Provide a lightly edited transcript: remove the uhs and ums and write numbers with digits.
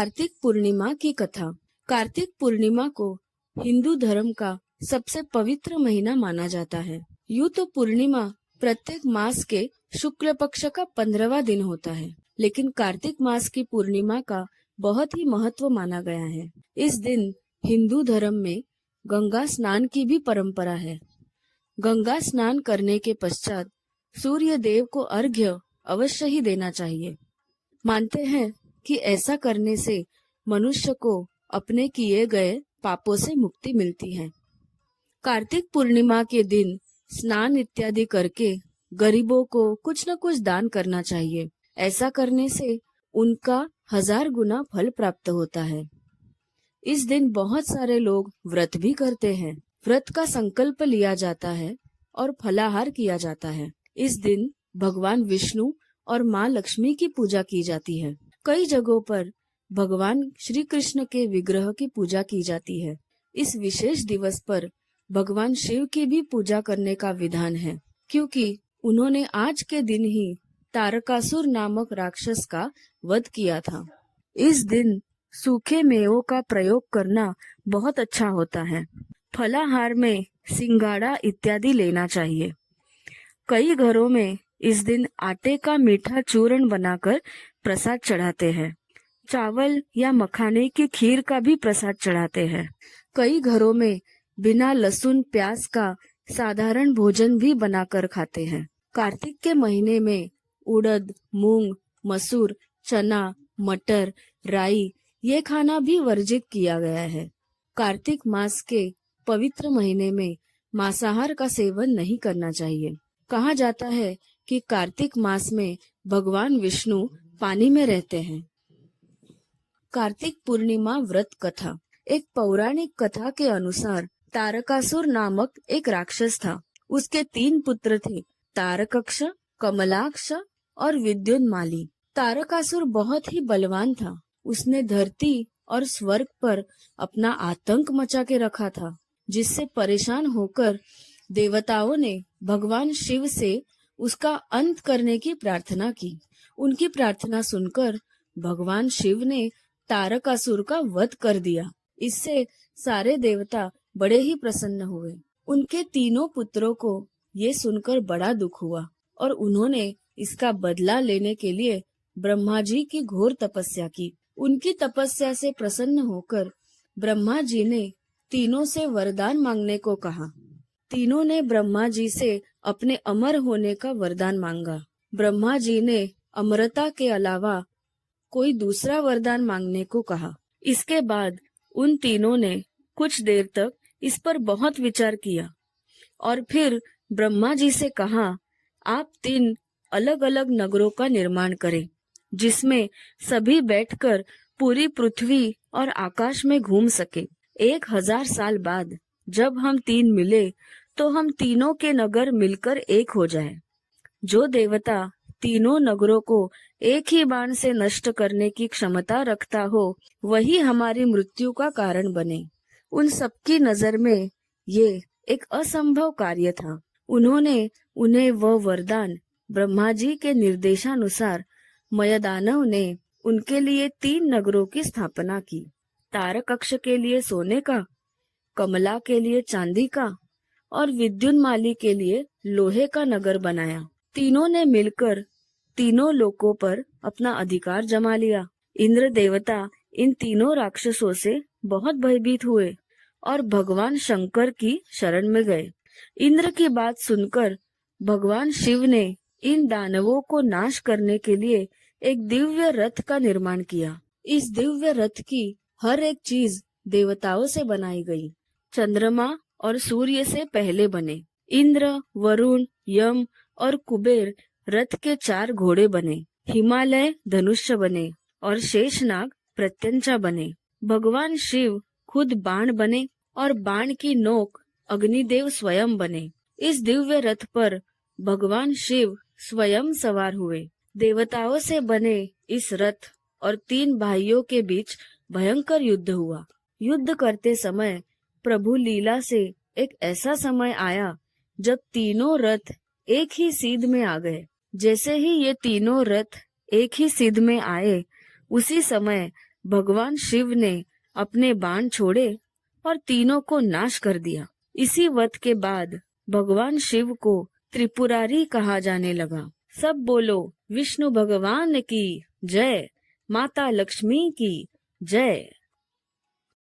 कार्तिक पूर्णिमा की कथा। कार्तिक पूर्णिमा को हिंदू धर्म का सबसे पवित्र महीना माना जाता है। यूँ तो पूर्णिमा प्रत्येक मास के शुक्ल पक्ष का 15वां दिन होता है, लेकिन कार्तिक मास की पूर्णिमा का बहुत ही महत्व माना गया है। इस दिन हिंदू धर्म में गंगा स्नान की भी परंपरा है। गंगा स्नान करने के पश्चात सूर्य देव को अर्घ्य अवश्य ही देना चाहिए। मानते हैं कि ऐसा करने से मनुष्य को अपने किए गए पापों से मुक्ति मिलती है। कार्तिक पूर्णिमा के दिन स्नान इत्यादि करके गरीबों को कुछ न कुछ दान करना चाहिए। ऐसा करने से उनका 1000 गुना फल प्राप्त होता है। इस दिन बहुत सारे लोग व्रत भी करते हैं। व्रत का संकल्प लिया जाता है और फलाहार किया जाता है। इस दिन भगवान विष्णु और माँ लक्ष्मी की पूजा की जाती है। कई जगहों पर भगवान श्री कृष्ण के विग्रह की पूजा की जाती है। इस विशेष दिवस पर भगवान शिव की भी पूजा करने का विधान है, क्योंकि उन्होंने आज के दिन ही तारकासुर नामक राक्षस का वध किया था। इस दिन सूखे मेवों का प्रयोग करना बहुत अच्छा होता है। फलाहार में सिंगाड़ा इत्यादि लेना चाहिए। कई घरों में इस दिन आटे का मीठा चूर्ण बनाकर प्रसाद चढ़ाते हैं। चावल या मखाने की खीर का भी प्रसाद चढ़ाते हैं। कई घरों में बिना लहसुन प्याज का साधारण भोजन भी बनाकर खाते हैं। कार्तिक के महीने में उड़द, मूंग, मसूर, चना, मटर, राई ये खाना भी वर्जित किया गया है। कार्तिक मास के पवित्र महीने में मांसाहार का सेवन नहीं करना चाहिए। कहा जाता है कि कार्तिक मास में भगवान विष्णु पानी में रहते हैं। कार्तिक पूर्णिमा व्रत कथा। एक पौराणिक कथा के अनुसार तारकासुर नामक एक राक्षस था। उसके 3 पुत्र थे, तारकक्ष, कमलाक्ष और विद्युन्माली। तारकासुर बहुत ही बलवान था। उसने धरती और स्वर्ग पर अपना आतंक मचा के रखा था, जिससे परेशान होकर देवताओं ने भगवान शिव से उसका अंत करने की प्रार्थना की। उनकी प्रार्थना सुनकर भगवान शिव ने तारकासुर का वध कर दिया। इससे सारे देवता बड़े ही प्रसन्न हुए। उनके 3 पुत्रों को ये सुनकर बड़ा दुख हुआ और उन्होंने इसका बदला लेने के लिए ब्रह्मा जी की घोर तपस्या की। उनकी तपस्या से प्रसन्न होकर ब्रह्मा जी ने तीनों से वरदान मांगने को कहा। तीनों ने ब्रह्मा जी से अपने अमर होने का वरदान मांगा। ब्रह्मा जी ने अमरता के अलावा कोई दूसरा वरदान मांगने को कहा। इसके बाद उन तीनों ने कुछ देर तक इस पर बहुत विचार किया और फिर ब्रह्मा जी से कहा, आप 3 अलग अलग नगरों का निर्माण करें, जिसमें सभी बैठकर पूरी पृथ्वी और आकाश में घूम सके। 1000 साल बाद जब हम 3 मिले तो हम तीनों के नगर मिलकर एक हो जाए। जो देवता तीनों नगरों को एक ही बाण से नष्ट करने की क्षमता रखता हो, वही हमारी मृत्यु का कारण बने। उन सबकी नजर में ये एक असंभव कार्य था। उन्होंने उन्हें वह वरदान ब्रह्मा जी के निर्देशानुसार मयदानव ने उनके लिए 3 नगरों की स्थापना की। तारकक्ष के लिए सोने का, कमला के लिए चांदी का और विद्युन्माली के लिए लोहे का नगर बनाया। तीनों ने मिलकर तीनों लोकों पर अपना अधिकार जमा लिया। इंद्र देवता इन तीनों राक्षसों से बहुत भयभीत हुए और भगवान शंकर की शरण में गए। इंद्र की बात सुनकर भगवान शिव ने इन दानवों को नाश करने के लिए एक दिव्य रथ का निर्माण किया। इस दिव्य रथ की हर एक चीज देवताओं से बनाई गई। चंद्रमा और सूर्य से पहले बने। इंद्र, वरुण, यम और कुबेर रथ के 4 घोड़े बने। हिमालय धनुष्य बने और शेषनाग प्रत्यंचा बने। भगवान शिव खुद बाण बने और बाण की नोक अग्निदेव स्वयं बने। इस दिव्य रथ पर भगवान शिव स्वयं सवार हुए। देवताओं से बने इस रथ और 3 भाइयों के बीच भयंकर युद्ध हुआ। युद्ध करते समय प्रभु लीला से एक ऐसा समय आया जब तीनों रथ एक ही सीध में आ गए। जैसे ही ये तीनों रथ एक ही सिद्ध में आए, उसी समय भगवान शिव ने अपने बाण छोड़े और तीनों को नाश कर दिया। इसी वध के बाद भगवान शिव को त्रिपुरारी कहा जाने लगा। सब बोलो विष्णु भगवान की जय, माता लक्ष्मी की जय।